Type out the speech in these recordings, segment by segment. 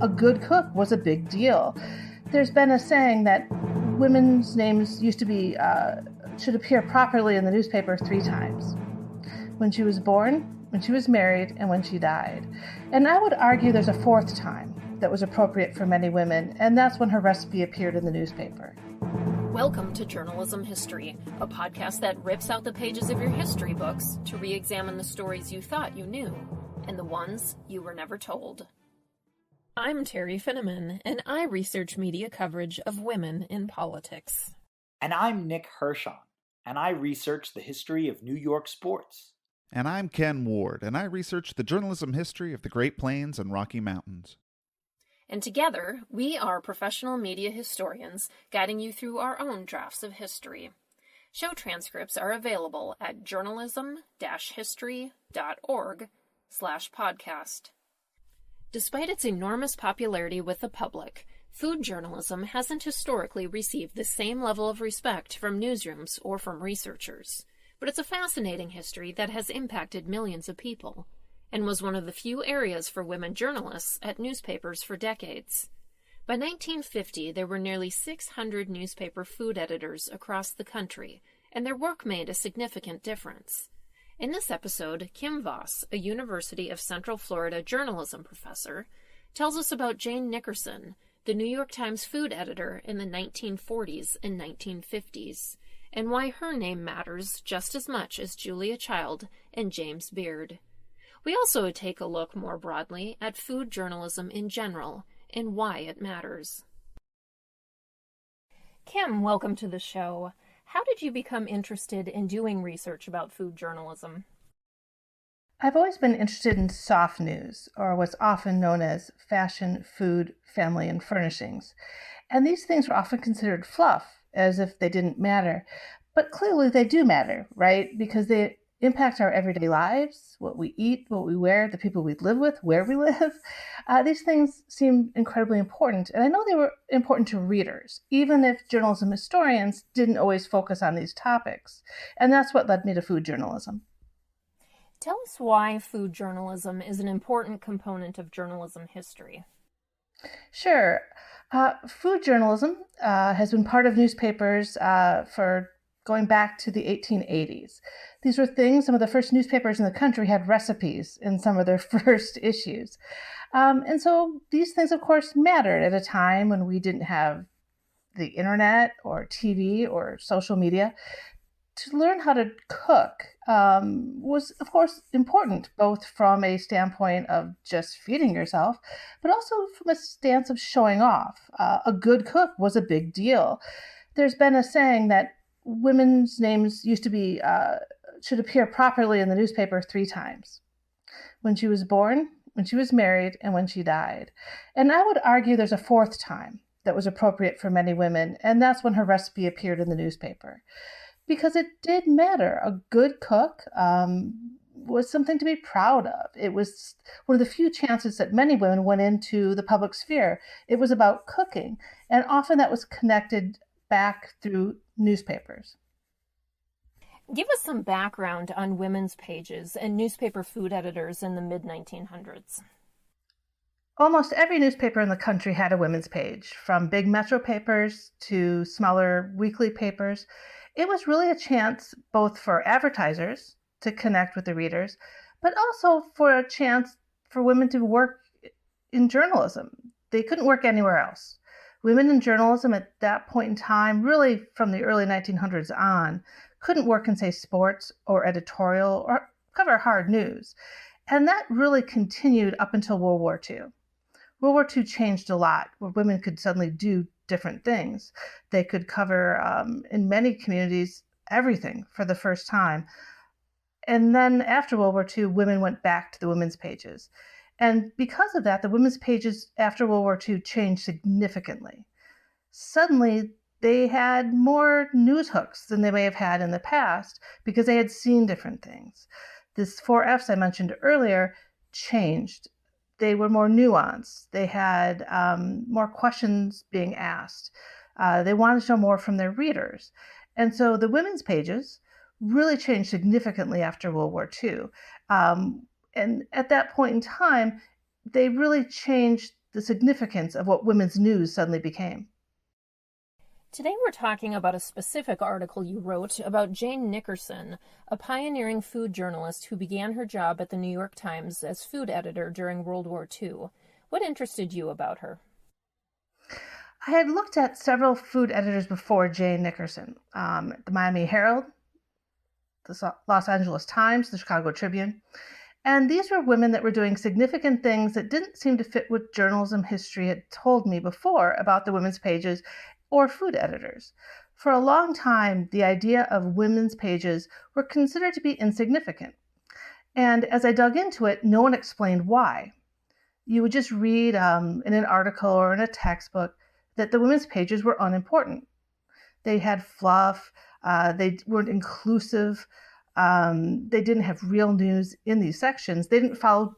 A good cook was a big deal. There's been a saying that women's names should appear properly in the newspaper 3 times: when she was born, when she was married, and when she died. And I would argue there's a 4th time that was appropriate for many women, and that's when her recipe appeared in the newspaper. Welcome to Journalism History, a podcast that rips out the pages of your history books to re-examine the stories you thought you knew and the ones you were never told. I'm Terry Finneman, and I research media coverage of women in politics. And I'm Nick Hirshon, and I research the history of New York sports. And I'm Ken Ward, and I research the journalism history of the Great Plains and Rocky Mountains. And together, we are professional media historians guiding you through our own drafts of history. Show transcripts are available at journalism-history.org/podcast. Despite its enormous popularity with the public, food journalism hasn't historically received the same level of respect from newsrooms or from researchers. But it's a fascinating history that has impacted millions of people, and was one of the few areas for women journalists at newspapers for decades. By 1950, there were nearly 600 newspaper food editors across the country, and their work made a significant difference. In this episode, Kim Voss, a University of Central Florida journalism professor, tells us about Jane Nickerson, the New York Times food editor in the 1940s and 1950s, and why her name matters just as much as Julia Child and James Beard. We also take a look more broadly at food journalism in general and why it matters. Kim, welcome to the show. How did you become interested in doing research about food journalism? I've always been interested in soft news, or what's often known as fashion, food, family, and furnishings. And these things were often considered fluff, as if they didn't matter. But clearly they do matter, right? Because they impact our everyday lives, what we eat, what we wear, the people we live with, where we live. These things seem incredibly important, and I know they were important to readers, even if journalism historians didn't always focus on these topics. And that's what led me to food journalism. Tell us why food journalism is an important component of journalism history. Sure. Food journalism has been part of newspapers for going back to the 1880s. These were things, some of the first newspapers in the country had recipes in some of their first issues. And so these things, of course, mattered at a time when we didn't have the internet or TV or social media. To learn how to cook was, of course, important, both from a standpoint of just feeding yourself, but also from a stance of showing off. A good cook was a big deal. There's been a saying that women's names should appear properly in the newspaper 3 times: when she was born, when she was married, and when she died. And I would argue there's a 4th time that was appropriate for many women, and that's when her recipe appeared in the newspaper. Because it did matter. A good cook was something to be proud of. It was one of the few chances that many women went into the public sphere. It was about cooking, and often that was connected back through newspapers. Give us some background on women's pages and newspaper food editors in the mid-1900s. Almost every newspaper in the country had a women's page, from big metro papers to smaller weekly papers. It was really a chance both for advertisers to connect with the readers, but also for a chance for women to work in journalism. They couldn't work anywhere else. Women in journalism at that point in time, really from the early 1900s on, couldn't work in, say, sports or editorial or cover hard news. And that really continued up until World War II. World War II changed a lot, where women could suddenly do different things. They could cover, in many communities, everything for the first time. And then after World War II, women went back to the women's pages. And because of that, the women's pages after World War II changed significantly. Suddenly, they had more news hooks than they may have had in the past because they had seen different things. This 4 Fs I mentioned earlier changed. They were more nuanced. They had more questions being asked. They wanted to know more from their readers. And so the women's pages really changed significantly after World War II. And at that point in time, they really changed the significance of what women's news suddenly became. Today we're talking about a specific article you wrote about Jane Nickerson, a pioneering food journalist who began her job at the New York Times as food editor during World War II. What interested you about her? I had looked at several food editors before Jane Nickerson, the Miami Herald, the Los Angeles Times, the Chicago Tribune. And these were women that were doing significant things that didn't seem to fit what journalism history had told me before about the women's pages or food editors. For a long time, the idea of women's pages were considered to be insignificant. And as I dug into it, no one explained why. You would just read in an article or in a textbook that the women's pages were unimportant. They had fluff, they weren't inclusive, they didn't have real news in these sections. They didn't follow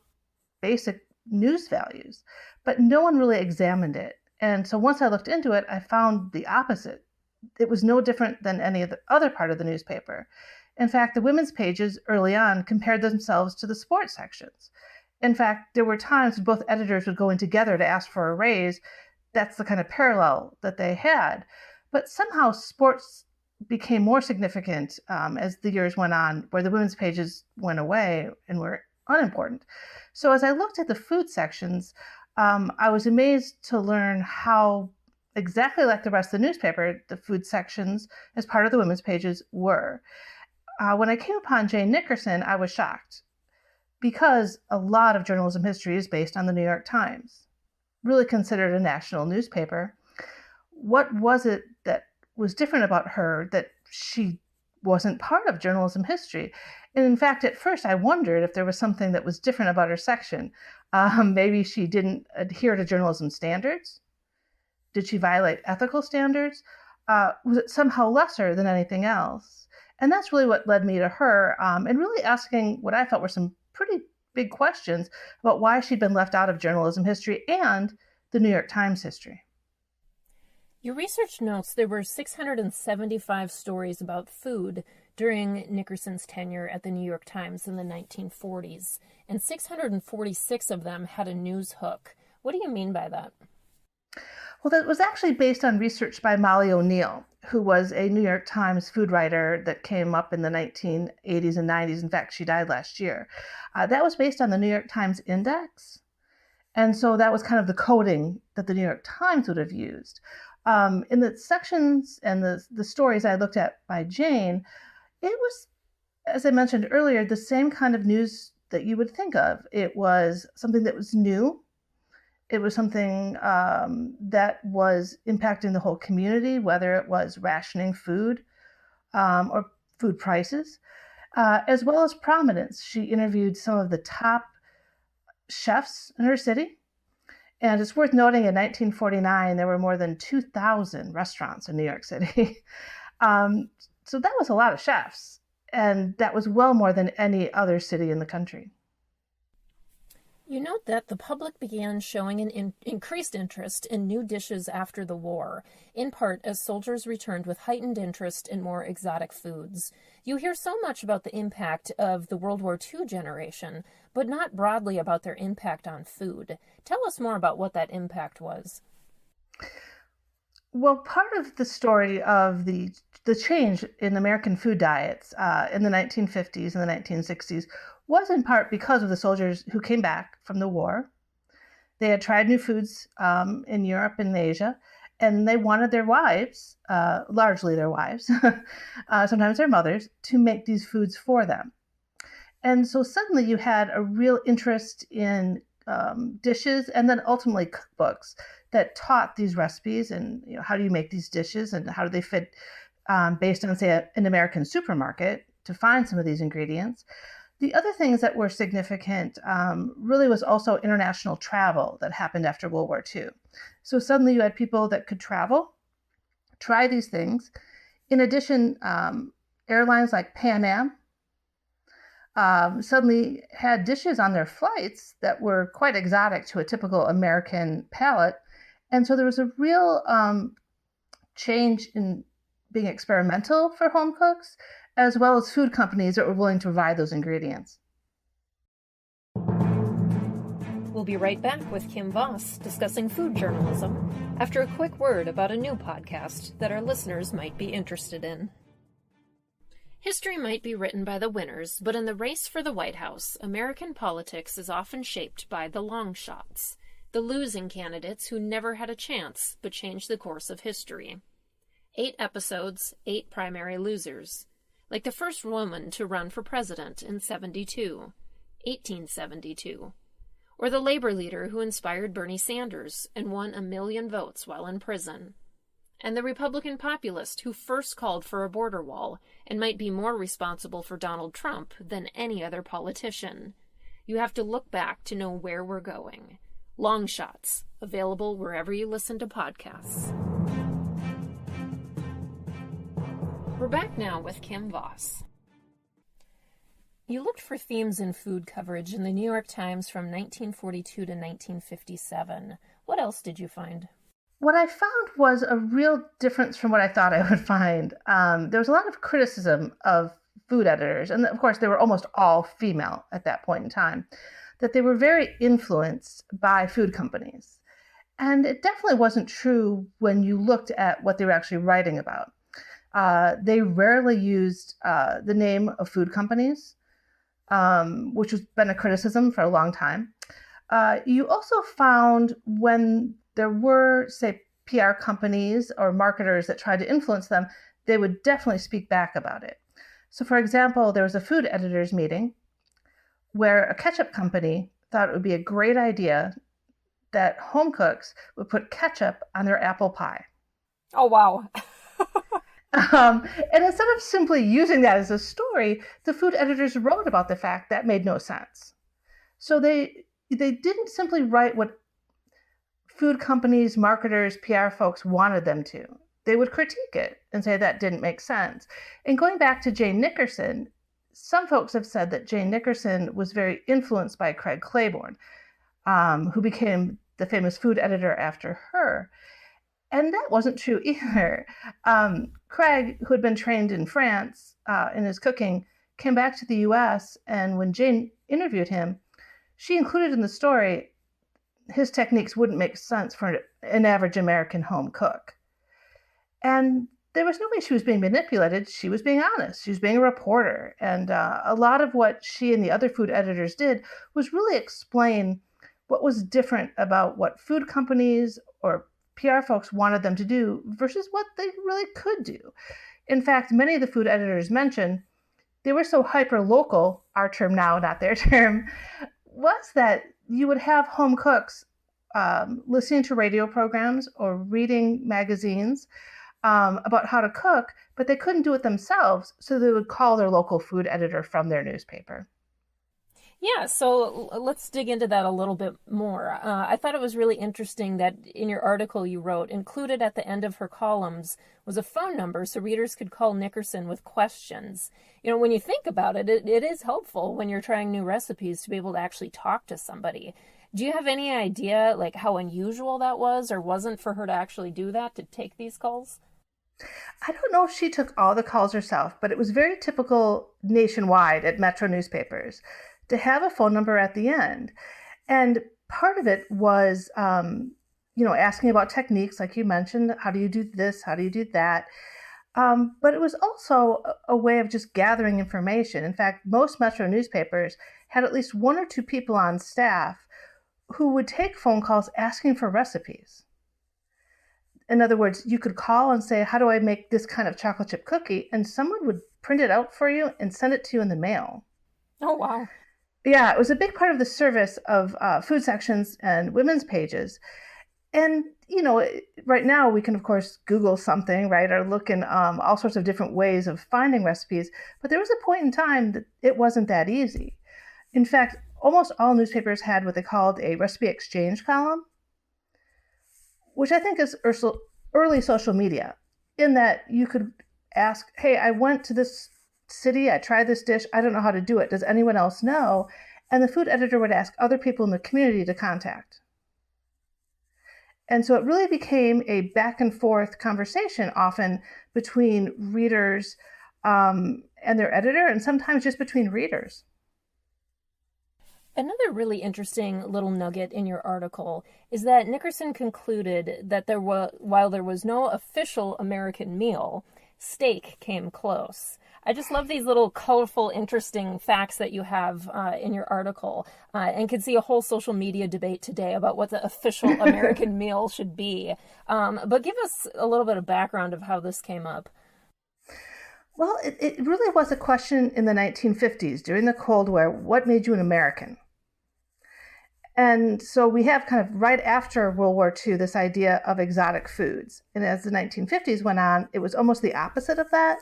basic news values, but no one really examined it. And so once I looked into it, I found the opposite. It was no different than any of the other part of the newspaper. In fact, the women's pages early on compared themselves to the sports sections. In fact, there were times when both editors would go in together to ask for a raise. That's the kind of parallel that they had. But somehow sports became more significant as the years went on, where the women's pages went away and were unimportant. So as I looked at the food sections, I was amazed to learn how exactly like the rest of the newspaper, the food sections as part of the women's pages were. When I came upon Jane Nickerson, I was shocked because a lot of journalism history is based on the New York Times, really considered a national newspaper. What was it that was different about her that she wasn't part of journalism history? And in fact, at first I wondered if there was something that was different about her section. Maybe she didn't adhere to journalism standards. Did she violate ethical standards? Was it somehow lesser than anything else? And that's really what led me to her and really asking what I felt were some pretty big questions about why she'd been left out of journalism history and the New York Times history. Your research notes there were 675 stories about food during Nickerson's tenure at the New York Times in the 1940s, and 646 of them had a news hook. What do you mean by that? Well, that was actually based on research by Molly O'Neill, who was a New York Times food writer that came up in the 1980s and 90s. In fact, she died last year. That was based on the New York Times Index. And so that was kind of the coding that the New York Times would have used. In the sections and the stories I looked at by Jane, it was, as I mentioned earlier, the same kind of news that you would think of. It was something that was new. It was something that was impacting the whole community, whether it was rationing food or food prices, as well as prominence. She interviewed some of the top chefs in her city. And it's worth noting in 1949, there were more than 2,000 restaurants in New York City. So that was a lot of chefs. And that was well more than any other city in the country. You note that the public began showing an increased interest in new dishes after the war, in part as soldiers returned with heightened interest in more exotic foods. You hear so much about the impact of the World War II generation, but not broadly about their impact on food. Tell us more about what that impact was. Well, part of the story of the change in American food diets in the 1950s and the 1960s was in part because of the soldiers who came back from the war. They had tried new foods in Europe and Asia, and they wanted their wives, largely their wives, sometimes their mothers, to make these foods for them. And so suddenly you had a real interest in dishes and then ultimately cookbooks that taught these recipes and how do you make these dishes and how do they fit based on, say, an American supermarket to find some of these ingredients. The other things that were significant really was also international travel that happened after World War II. So suddenly you had people that could travel, try these things. In addition, airlines like Pan Am suddenly had dishes on their flights that were quite exotic to a typical American palate. And so there was a real change in being experimental for home cooks, as well as food companies that were willing to provide those ingredients. We'll be right back with Kim Voss discussing food journalism after a quick word about a new podcast that our listeners might be interested in. History might be written by the winners, but in the race for the White House, American politics is often shaped by the long shots, the losing candidates who never had a chance but changed the course of history. 8 episodes, 8 primary losers. Like the first woman to run for president in 1872. Or the labor leader who inspired Bernie Sanders and won 1 million votes while in prison. And the Republican populist who first called for a border wall and might be more responsible for Donald Trump than any other politician. You have to look back to know where we're going. Long Shots, available wherever you listen to podcasts. We're back now with Kim Voss. You looked for themes in food coverage in the New York Times from 1942 to 1957. What else did you find? What I found was a real difference from what I thought I would find. There was a lot of criticism of food editors, and of course they were almost all female at that point in time, that they were very influenced by food companies. And it definitely wasn't true when you looked at what they were actually writing about. They rarely used the name of food companies, which has been a criticism for a long time. You also found when there were, say, PR companies or marketers that tried to influence them, they would definitely speak back about it. So, for example, there was a food editors meeting where a ketchup company thought it would be a great idea that home cooks would put ketchup on their apple pie. Oh, wow. And instead of simply using that as a story, the food editors wrote about the fact that made no sense. So they didn't simply write what food companies, marketers, PR folks wanted them to. They would critique it and say that didn't make sense. And going back to Jane Nickerson, some folks have said that Jane Nickerson was very influenced by Craig Claiborne, who became the famous food editor after her. And that wasn't true either. Craig, who had been trained in France in his cooking, came back to the US, and when Jane interviewed him, she included in the story his techniques wouldn't make sense for an average American home cook. And there was no way she was being manipulated. She was being honest. She was being a reporter. And a lot of what she and the other food editors did was really explain what was different about what food companies or PR folks wanted them to do versus what they really could do. In fact, many of the food editors mentioned they were so hyper-local, our term now, not their term, was that you would have home cooks listening to radio programs or reading magazines about how to cook, but they couldn't do it themselves, so they would call their local food editor from their newspaper. Yeah, so let's dig into that a little bit more. I thought it was really interesting that in your article you wrote, included at the end of her columns was a phone number so readers could call Nickerson with questions. You know, when you think about it, it is helpful when you're trying new recipes to be able to actually talk to somebody. Do you have any idea, like, how unusual that was or wasn't for her to actually do that, to take these calls? I don't know if she took all the calls herself, but it was very typical nationwide at Metro newspapers to have a phone number at the end. And part of it was, asking about techniques, like you mentioned, how do you do this? How do you do that? But it was also a way of just gathering information. In fact, most Metro newspapers had at least 1 or 2 people on staff who would take phone calls asking for recipes. In other words, you could call and say, how do I make this kind of chocolate chip cookie? And someone would print it out for you and send it to you in the mail. Oh, wow. Yeah, it was a big part of the service of food sections and women's pages. And, right now we can, of course, Google something, right, or look in all sorts of different ways of finding recipes. But there was a point in time that it wasn't that easy. In fact, almost all newspapers had what they called a recipe exchange column, which I think is early social media, in that you could ask, hey, I went to this city, I tried this dish, I don't know how to do it. Does anyone else know? And the food editor would ask other people in the community to contact. And so it really became a back and forth conversation, often between readers and their editor, and sometimes just between readers. Another really interesting little nugget in your article is that Nickerson concluded that while there was no official American meal, steak came close. I just love these little colorful, interesting facts that you have in your article, and can see a whole social media debate today about what the official American meal should be. But give us a little bit of background of how this came up. Well, it really was a question in the 1950s during the Cold War. What made you an American? And so we have kind of right after World War II, this idea of exotic foods. And as the 1950s went on, it was almost the opposite of that.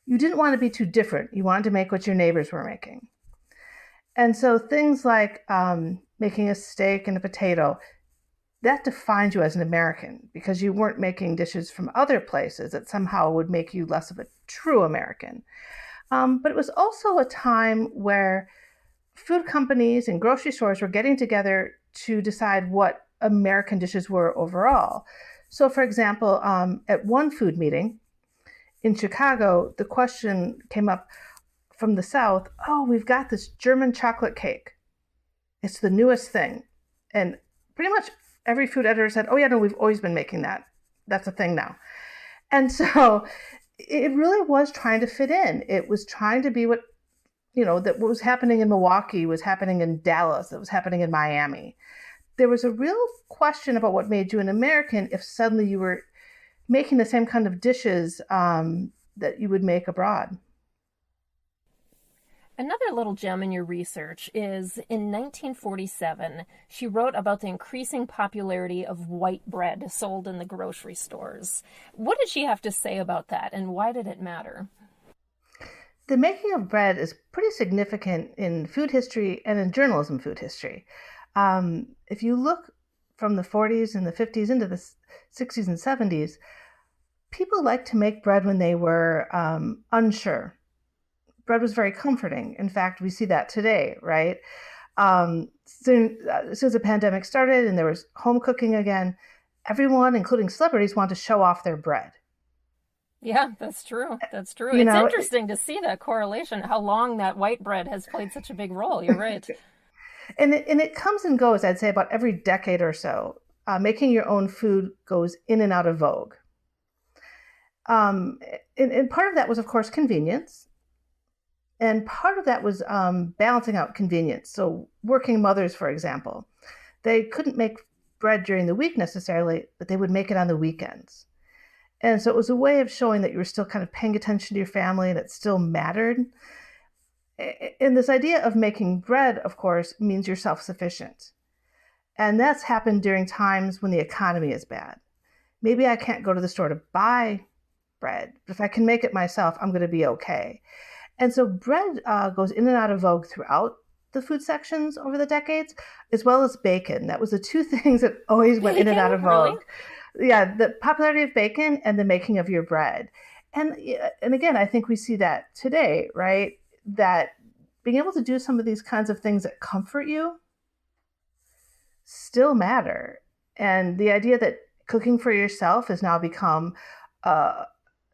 You didn't want to be too different. You wanted to make what your neighbors were making. And so things like making a steak and a potato, that defined you as an American because you weren't making dishes from other places that somehow would make you less of a true American. But it was also a time where food companies and grocery stores were getting together to decide what American dishes were overall. So, for example, at one food meeting in Chicago, the question came up from the South, oh, we've got this German chocolate cake. It's the newest thing. And pretty much every food editor said, oh, yeah, no, we've always been making that. That's a thing now. And so it really was trying to fit in. It was trying to be what what was happening in Milwaukee was happening in Dallas, it was happening in Miami. There was a real question about what made you an American if suddenly you were making the same kind of dishes that you would make abroad. Another little gem in your research is in 1947, she wrote about the increasing popularity of white bread sold in the grocery stores. What did she have to say about that, and why did it matter? The making of bread is pretty significant in food history and in journalism food history. If you look from the 40s and the 50s into the 60s and 70s, people liked to make bread when they were unsure. Bread was very comforting. In fact, we see that today, right? As soon as the pandemic started and there was home cooking again, everyone, including celebrities, wanted to show off their bread. Yeah, that's true. That's true. It's interesting to see that correlation, how long that white bread has played such a big role. You're right. And it comes and goes, I'd say, about every decade or so. Making your own food goes in and out of vogue. And part of that was, of course, convenience. And part of that was balancing out convenience. So working mothers, for example, they couldn't make bread during the week necessarily, but they would make it on the weekends. And so it was a way of showing that you were still kind of paying attention to your family and it still mattered. And this idea of making bread, of course, means you're self-sufficient. And that's happened during times when the economy is bad. Maybe I can't go to the store to buy bread, but if I can make it myself, I'm going to be okay. And so bread goes in and out of vogue throughout the food sections over the decades, as well as bacon. That was the two things that always went in and out of vogue. Really? Yeah, the popularity of bacon and the making of your bread. And again, I think we see that today, right? That being able to do some of these kinds of things that comfort you still matter. And the idea that cooking for yourself has now become a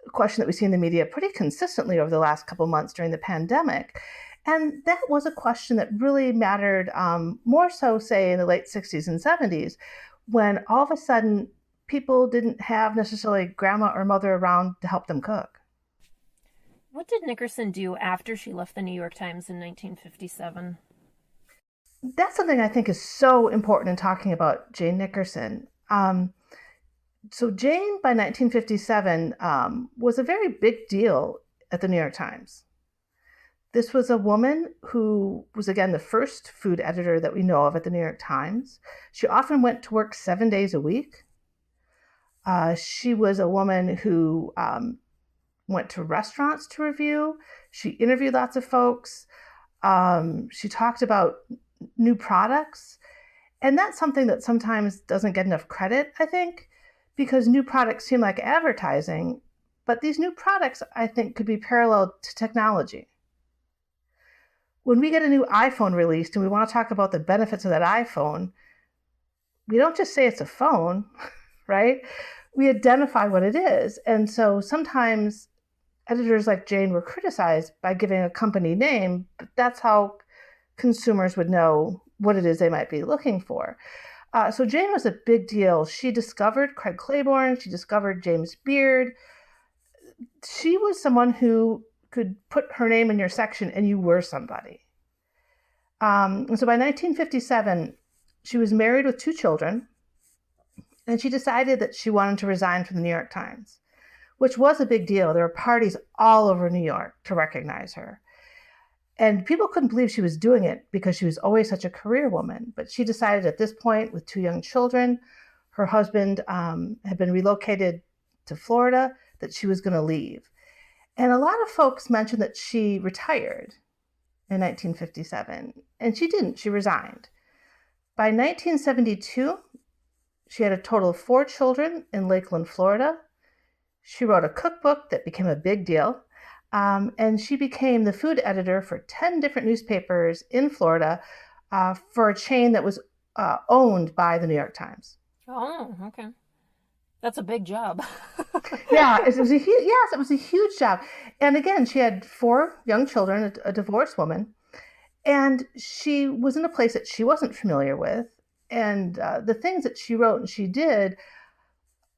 question that we see in the media pretty consistently over the last couple of months during the pandemic. And that was a question that really mattered more so, say, in the late 60s and 70s, when all of a sudden people didn't have necessarily grandma or mother around to help them cook. What did Nickerson do after she left the New York Times in 1957? That's something I think is so important in talking about Jane Nickerson. So Jane, by 1957, was a very big deal at the New York Times. This was a woman who was, again, the first food editor that we know of at the New York Times. She often went to work 7 days a week. She was a woman who went to restaurants to review. She interviewed lots of folks. She talked about new products. And that's something that sometimes doesn't get enough credit, I think, because new products seem like advertising. But these new products, I think, could be paralleled to technology. When we get a new iPhone released and we want to talk about the benefits of that iPhone, we don't just say it's a phone, right? We identify what it is. And so sometimes editors like Jane were criticized by giving a company name, but that's how consumers would know what it is they might be looking for. So Jane was a big deal. She discovered Craig Claiborne. She discovered James Beard. She was someone who could put her name in your section and you were somebody. And so by 1957, she was married with 2 children, and she decided that she wanted to resign from the New York Times, which was a big deal. There were parties all over New York to recognize her. And people couldn't believe she was doing it because she was always such a career woman. But she decided at this point, with 2 young children, her husband had been relocated to Florida, that she was going to leave. And a lot of folks mentioned that she retired in 1957, and she didn't. She resigned. By 1972, she had a total of 4 children in Lakeland, Florida. She wrote a cookbook that became a big deal, and she became the food editor for 10 different newspapers in Florida for a chain that was owned by the New York Times. Oh, okay. That's a big job. Yeah, it was a huge job. And again, she had 4 young children, a divorced woman, and she was in a place that she wasn't familiar with. And the things that she wrote and she did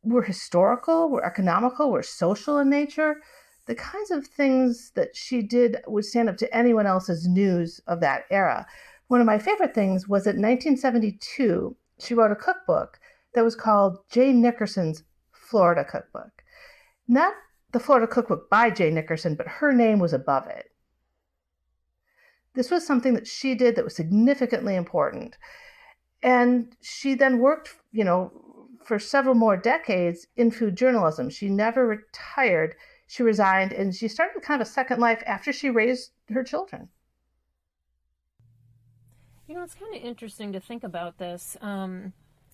were historical, were economical, were social in nature. The kinds of things that she did would stand up to anyone else's news of that era. One of my favorite things was that in 1972, she wrote a cookbook that was called Jane Nickerson's Florida Cookbook. Not the Florida Cookbook by Jane Nickerson, but her name was above it. This was something that she did that was significantly important. And she then worked, for several more decades in food journalism. She never retired. She resigned, and she started kind of a second life after she raised her children. It's kind of interesting to think about this.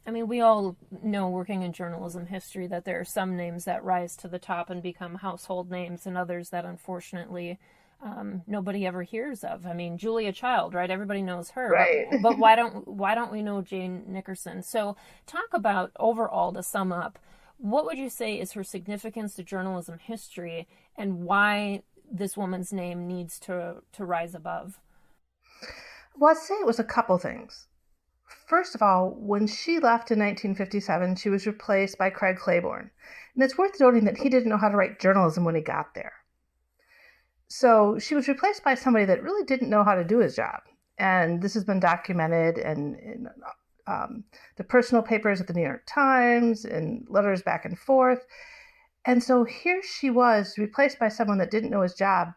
We all know, working in journalism history, that there are some names that rise to the top and become household names, and others that unfortunately nobody ever hears of. Julia Child, right? Everybody knows her, right? But why don't we know Jane Nickerson? So, talk about overall, to sum up, what would you say is her significance to journalism history, and why this woman's name needs to rise above? Well, I'd say it was a couple things. First of all, when she left in 1957, she was replaced by Craig Claiborne. And it's worth noting that he didn't know how to write journalism when he got there. So she was replaced by somebody that really didn't know how to do his job. And this has been documented in the personal papers at the New York Times and letters back and forth. And so here she was replaced by someone that didn't know his job.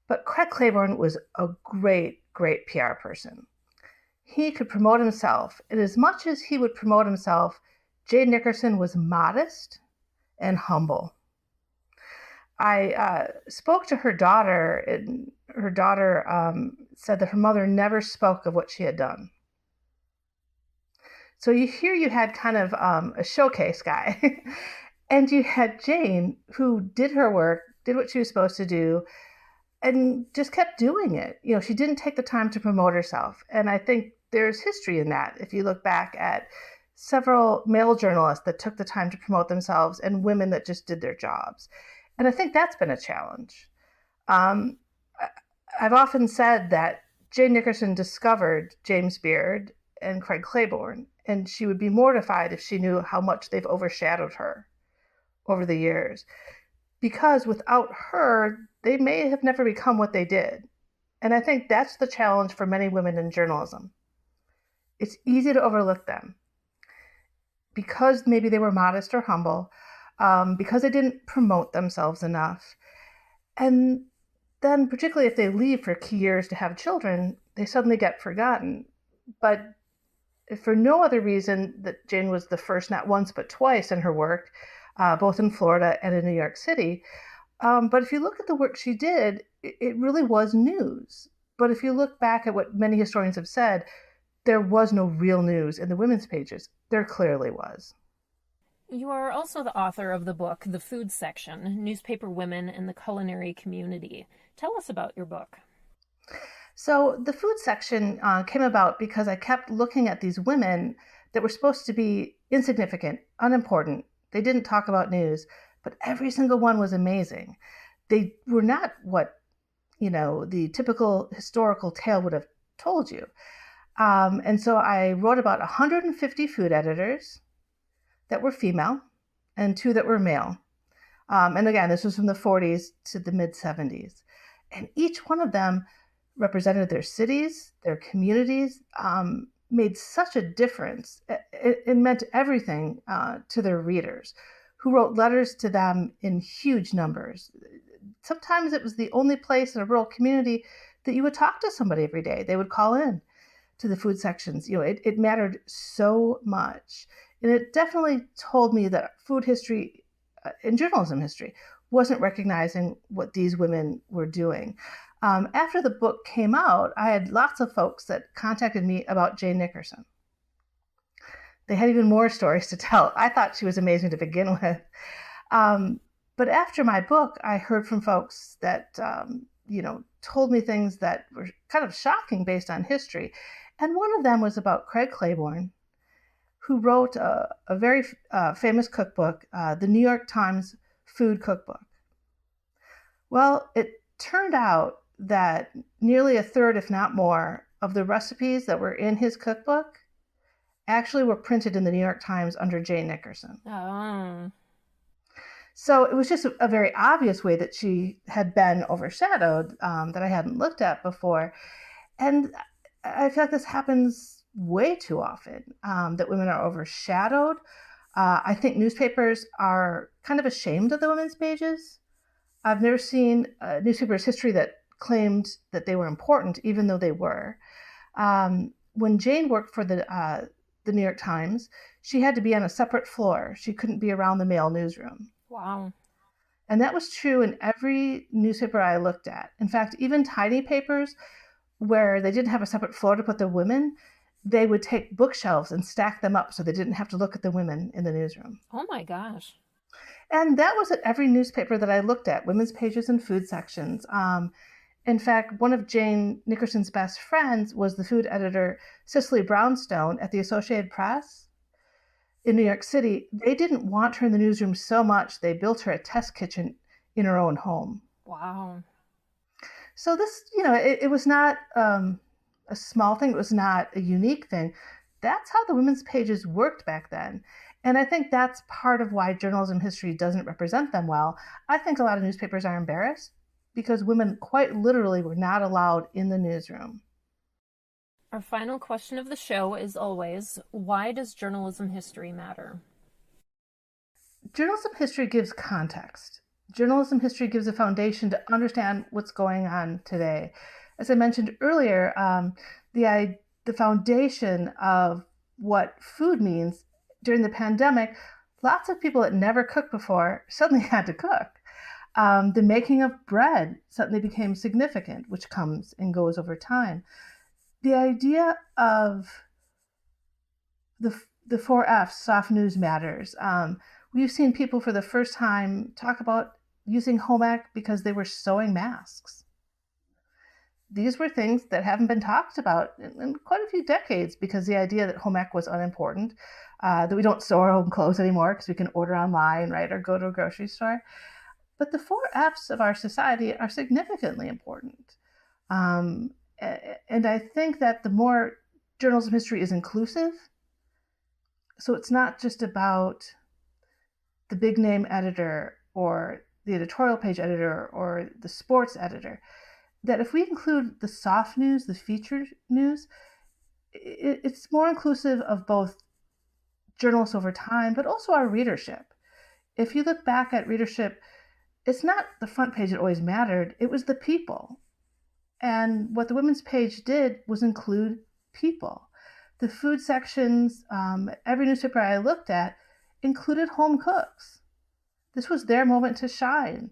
But Craig Claiborne was a great, great PR person. He could promote himself. And as much as he would promote himself, Jane Nickerson was modest and humble. I spoke to her daughter, and her daughter said that her mother never spoke of what she had done. So you had kind of a showcase guy, and you had Jane, who did her work, did what she was supposed to do, and just kept doing it. She didn't take the time to promote herself. And I think there's history in that. If you look back at several male journalists that took the time to promote themselves and women that just did their jobs. And I think that's been a challenge. I've often said that Jane Nickerson discovered James Beard and Craig Claiborne, and she would be mortified if she knew how much they've overshadowed her over the years. Because without her, they may have never become what they did. And I think that's the challenge for many women in journalism. It's easy to overlook them because maybe they were modest or humble, because they didn't promote themselves enough. And then particularly if they leave for key years to have children, they suddenly get forgotten. But if for no other reason that Jane was the first, not once, but twice in her work, both in Florida and in New York City. But if you look at the work she did, it really was news. But if you look back at what many historians have said, there was no real news in the women's pages. There clearly was. You are also the author of the book, The Food Section, Newspaper Women in the Culinary Community. Tell us about your book. So the food section came about because I kept looking at these women that were supposed to be insignificant, unimportant. They didn't talk about news, but every single one was amazing. They were not what, the typical historical tale would have told you. And so I wrote about 150 food editors that were female and 2 that were male. And again, this was from the 40s to the mid 70s. And each one of them represented their cities, their communities, made such a difference. It meant everything to their readers, who wrote letters to them in huge numbers. Sometimes it was the only place in a rural community that you would talk to somebody every day. They would call in to the food sections. It mattered so much. And it definitely told me that food history and journalism history wasn't recognizing what these women were doing. After the book came out, I had lots of folks that contacted me about Jane Nickerson. They had even more stories to tell. I thought she was amazing to begin with. But after my book, I heard from folks that, told me things that were kind of shocking based on history. And one of them was about Craig Claiborne, who wrote a very famous cookbook, the New York Times Food Cookbook. Well, it turned out that nearly a third, if not more, of the recipes that were in his cookbook actually were printed in the New York Times under Jane Nickerson. Oh. So it was just a very obvious way that she had been overshadowed that I hadn't looked at before. And I feel like this happens way too often, that women are overshadowed. I think newspapers are kind of ashamed of the women's pages. I've never seen a newspaper's history that claimed that they were important, even though they were. When Jane worked for the New York Times, she had to be on a separate floor. She couldn't be around the male newsroom. Wow. And that was true in every newspaper I looked at. In fact, even tiny papers where they didn't have a separate floor to put the women, they would take bookshelves and stack them up so they didn't have to look at the women in the newsroom. Oh my gosh. And that was at every newspaper that I looked at, women's pages and food sections. In fact, one of Jane Nickerson's best friends was the food editor Cicely Brownstone at the Associated Press in New York City. They didn't want her in the newsroom so much, they built her a test kitchen in her own home. Wow. So this, it was not a small thing. It was not a unique thing. That's how the women's pages worked back then. And I think that's part of why journalism history doesn't represent them well. I think a lot of newspapers are embarrassed because women quite literally were not allowed in the newsroom. Our final question of the show is always, why does journalism history matter? Journalism history gives context. Journalism history gives a foundation to understand what's going on today. As I mentioned earlier, the foundation of what food means during the pandemic, lots of people that never cooked before suddenly had to cook. The making of bread suddenly became significant, which comes and goes over time. The idea of the 4 F's, soft news matters. We've seen people for the first time talk about using home ec because they were sewing masks. These were things that haven't been talked about in quite a few decades because the idea that home ec was unimportant, that we don't sew our own clothes anymore because we can order online, right, or go to a grocery store. But the 4 F's of our society are significantly important. And I think that the more journalism history is inclusive, so it's not just about the big name editor or the editorial page editor or the sports editor, that if we include the soft news, the featured news, it's more inclusive of both journalists over time, but also our readership. If you look back at readership, it's not the front page that always mattered, it was the people. And what the women's page did was include people. The food sections, every newspaper I looked at, included home cooks. This was their moment to shine.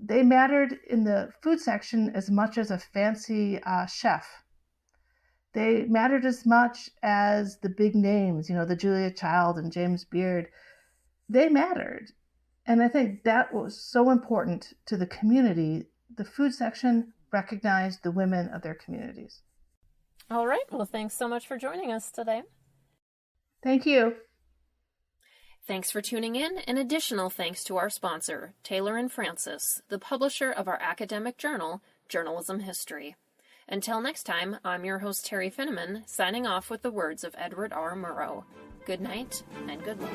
They mattered in the food section as much as a fancy chef. They mattered as much as the big names, the Julia Child and James Beard. They mattered. And I think that was so important to the community. The food section recognized the women of their communities. All right. Well, thanks so much for joining us today. Thank you. Thanks for tuning in. An additional thanks to our sponsor, Taylor & Francis, the publisher of our academic journal, Journalism History. Until next time, I'm your host Terry Finneman, signing off with the words of Edward R. Murrow. Good night and good luck.